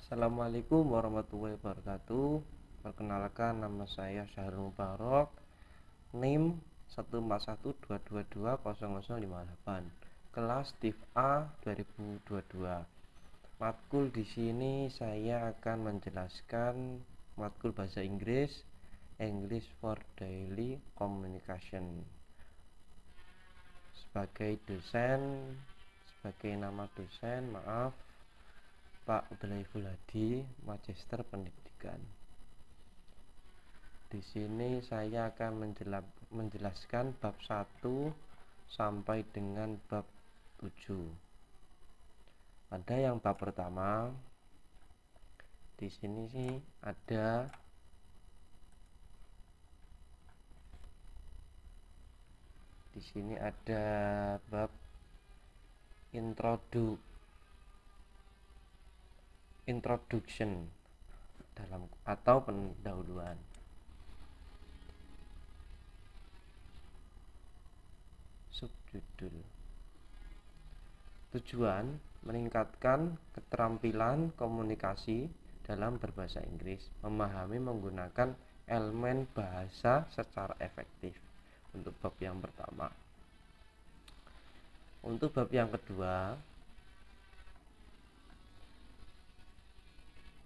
Assalamualaikum warahmatullahi wabarakatuh. Perkenalkan, nama saya Syahrul Mubarok, NIM 14122200058, kelas TIF A 2022. Matkul di sini saya akan menjelaskan matkul bahasa Inggris, English for Daily Communication. Sebagai nama dosen, Pak Udalaiful Hadi, Magister Pendidikan. Di sini saya akan menjelaskan bab 1 sampai dengan bab 7. Pada yang bab pertama, di sini ada bab introduction atau pendahuluan. Subjudul: tujuan meningkatkan keterampilan komunikasi dalam berbahasa Inggris, memahami menggunakan elemen bahasa secara efektif. Untuk bab yang pertama. Untuk bab yang kedua,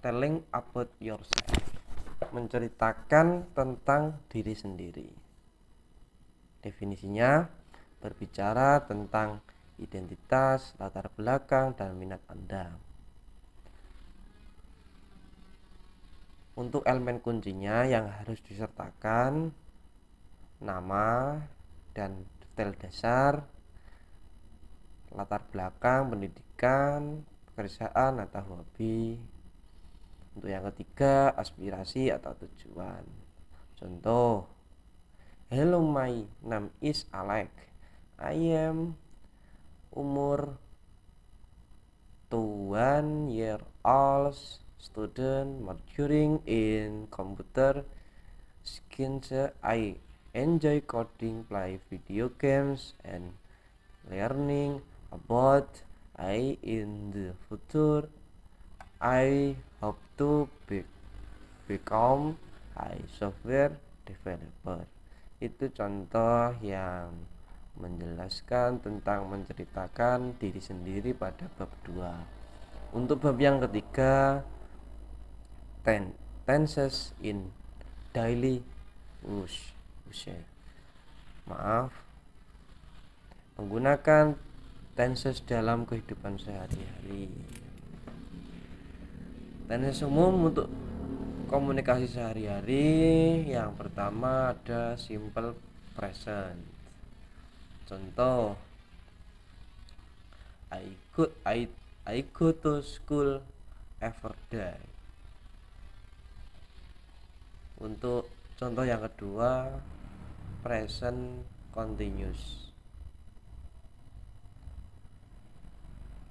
telling about yourself, menceritakan tentang diri sendiri. Definisinya, berbicara tentang identitas, latar belakang, dan minat Anda. Untuk elemen kuncinya yang harus disertakan: nama dan detail dasar, latar belakang, pendidikan, pekerjaan atau hobi. Untuk yang ketiga, aspirasi atau tujuan. Contoh: hello, my name is Alec. I am umur 1 year old student majoring in computer science. I enjoy coding, play video games, and learning about AI in the future. I hope to become a software developer. Itu contoh yang menjelaskan tentang menceritakan diri sendiri pada bab 2. Untuk bab yang ketiga, tenses in daily use. Menggunakan tenses dalam kehidupan sehari-hari. Tenses umum untuk komunikasi sehari-hari, yang pertama ada simple present. Contoh: I go to school every day. Untuk contoh yang kedua, present continuous,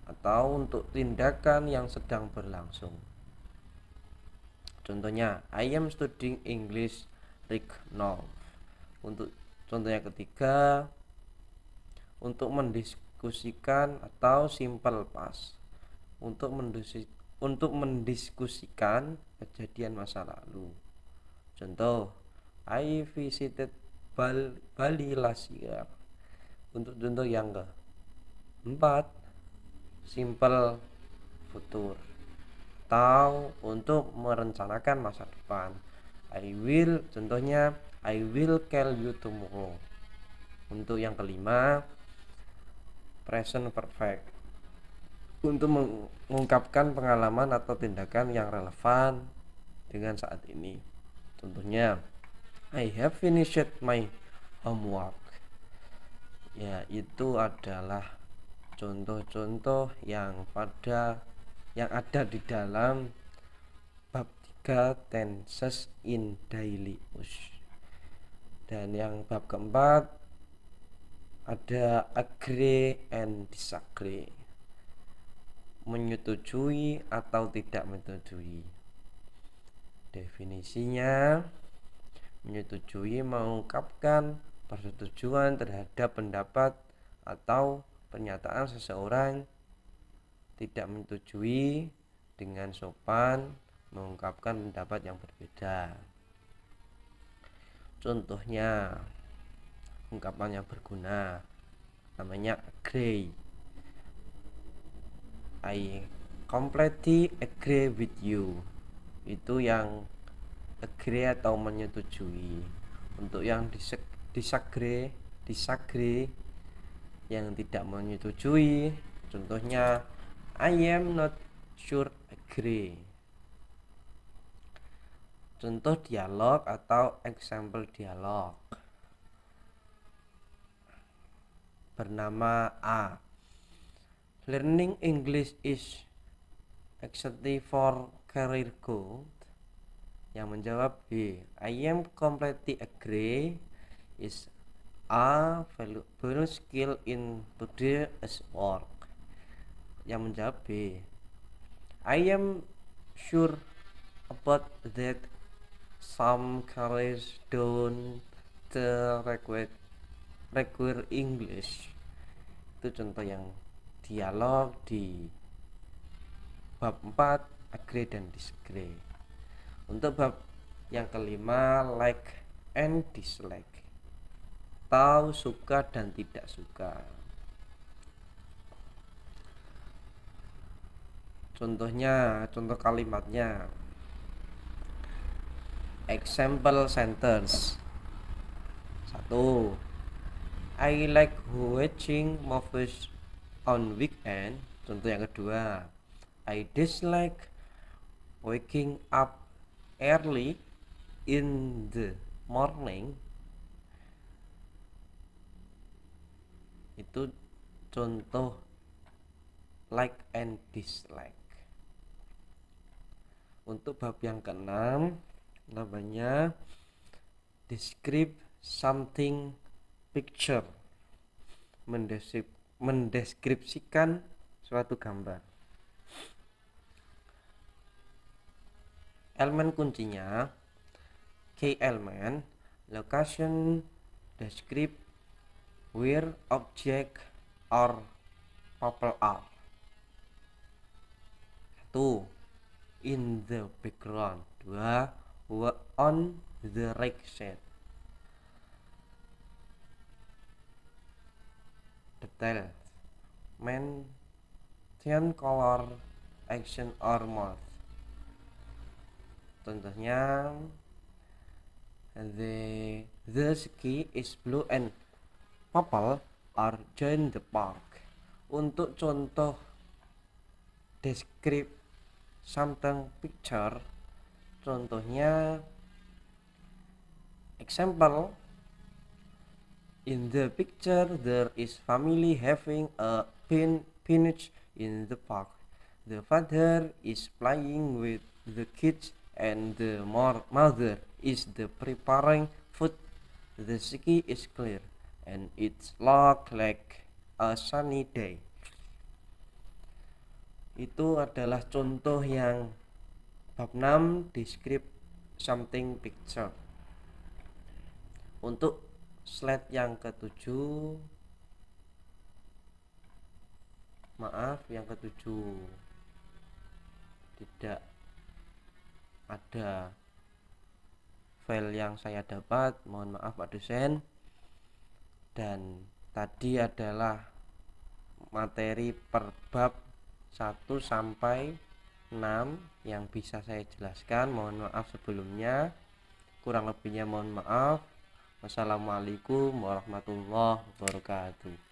atau untuk tindakan yang sedang berlangsung. Contohnya, I am studying English right now. Untuk contoh yang ketiga, untuk mendiskusikan atau simple past, untuk mendiskusikan kejadian masa lalu. Contoh, I visited Bali last year. Untuk contoh yang keempat, simple future, atau untuk merencanakan masa depan. Contohnya, I will call you tomorrow. Untuk yang kelima, present perfect, untuk mengungkapkan pengalaman atau tindakan yang relevan dengan saat ini. Contohnya, I have finished my homework. Ya, itu adalah contoh-contoh yang ada di dalam bab 3 tenses in daily use. Dan yang bab keempat ada agree and disagree, menyetujui atau tidak menyetujui. Definisinya, menyetujui mengungkapkan persetujuan terhadap pendapat atau pernyataan seseorang. Tidak menyetujui dengan sopan mengungkapkan pendapat yang berbeda. Contohnya ungkapan yang berguna namanya agree. I completely agree with you. Itu yang agree atau menyetujui. Untuk yang disagree yang tidak menyetujui, contohnya I am not sure agree. Contoh dialog atau example dialog. Bernama A. Learning English is exactly for career growth. Yang menjawab B. I am completely agree is a valuable skill in today's work. Yang menjawab B. I am sure about that some careers don't require English. Itu contoh yang dialog di bab 4 agree dan disagree. Untuk bab yang kelima, like and dislike, tahu suka dan tidak suka. Contohnya, contoh kalimatnya, example sentence. 1. I like watching movies on weekend. Contoh yang kedua, I dislike waking up early in the morning. Itu contoh like and dislike. Untuk bab yang keenam namanya describe something picture, mendeskripsikan suatu gambar. Elemen kuncinya key element, location, describe, where object or people are. 1. In the background. 2. On the right side. Detail, mention color, action or mood. Contohnya, the ski is blue and purple are join the park. Untuk contoh describe something picture, contohnya example, in the picture there is family having a picnic in the park. The father is playing with the kids and the mother is preparing food. The sky is clear and it looks like a sunny day. Itu adalah contoh yang bab 6 describe something picture. Untuk slide yang ketujuh, yang ketujuh tidak ada file yang saya dapat, mohon maaf Pak dosen. Dan tadi adalah materi per bab 1 sampai 6 yang bisa saya jelaskan. Mohon maaf sebelumnya, kurang lebihnya mohon maaf. Wassalamualaikum warahmatullahi wabarakatuh.